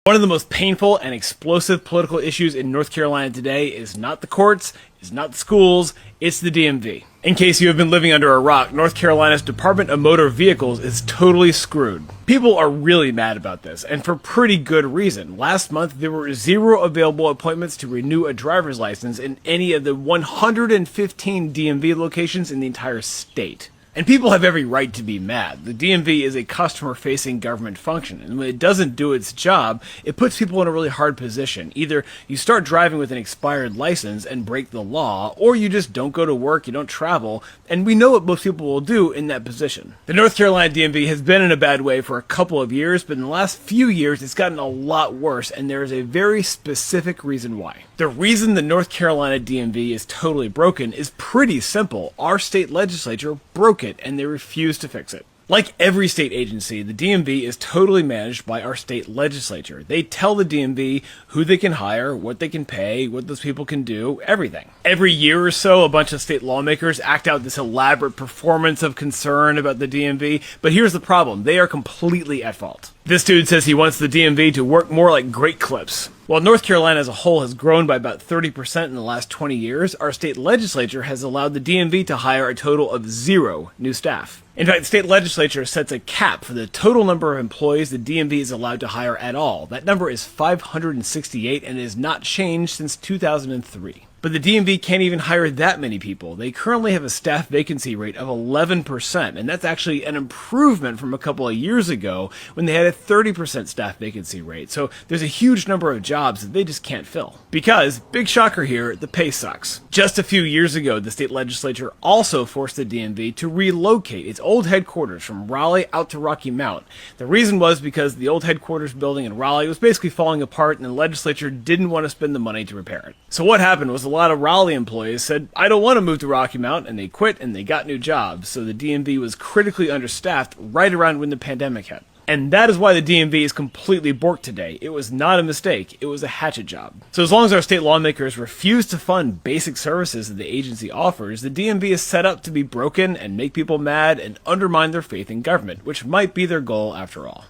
One of the most painful and explosive political issues in North Carolina today is not the courts, is not the schools, it's the DMV. In case you have been living under a rock, North Carolina's Department of Motor Vehicles is totally screwed. People are really mad about this, and for pretty good reason. Last month, there were 0 available appointments to renew a driver's license in any of the 115 DMV locations in the entire state. And people have every right to be mad. The DMV is a customer-facing government function, and when it doesn't do its job, it puts people in a really hard position. Either you start driving with an expired license and break the law, or you just don't go to work, you don't travel, and we know what most people will do in that position. The North Carolina DMV has been in a bad way for a couple of years, but in the last few years, it's gotten a lot worse, and there is a very specific reason why. The reason the North Carolina DMV is totally broken is pretty simple. Our state legislature broke it, and they refuse to fix it. Like every state agency, the DMV is totally managed by our state legislature. They tell the DMV who they can hire, what they can pay, what those people can do, everything. Every year or so, a bunch of state lawmakers act out this elaborate performance of concern about the DMV, but here's the problem. They are completely at fault. This dude says he wants the DMV to work more like Great Clips. While North Carolina as a whole has grown by about 30% in the last 20 years, our state legislature has allowed the DMV to hire a total of 0 new staff. In fact, the state legislature sets a cap for the total number of employees the DMV is allowed to hire at all. That number is 568 and has not changed since 2003. But the DMV can't even hire that many people. They currently have a staff vacancy rate of 11%, and that's actually an improvement from a couple of years ago when they had a 30% staff vacancy rate. So there's a huge number of jobs that they just can't fill. Because, big shocker here, the pay sucks. Just a few years ago, the state legislature also forced the DMV to relocate its old headquarters from Raleigh out to Rocky Mount. The reason was because the old headquarters building in Raleigh was basically falling apart and the legislature didn't want to spend the money to repair it. So what happened was a lot of Raleigh employees said, I don't want to move to Rocky Mount, and they quit and they got new jobs. So the DMV was critically understaffed right around when the pandemic hit. And that is why the DMV is completely borked today. It was not a mistake. It was a hatchet job. So as long as our state lawmakers refuse to fund basic services that the agency offers, the DMV is set up to be broken and make people mad and undermine their faith in government, which might be their goal after all.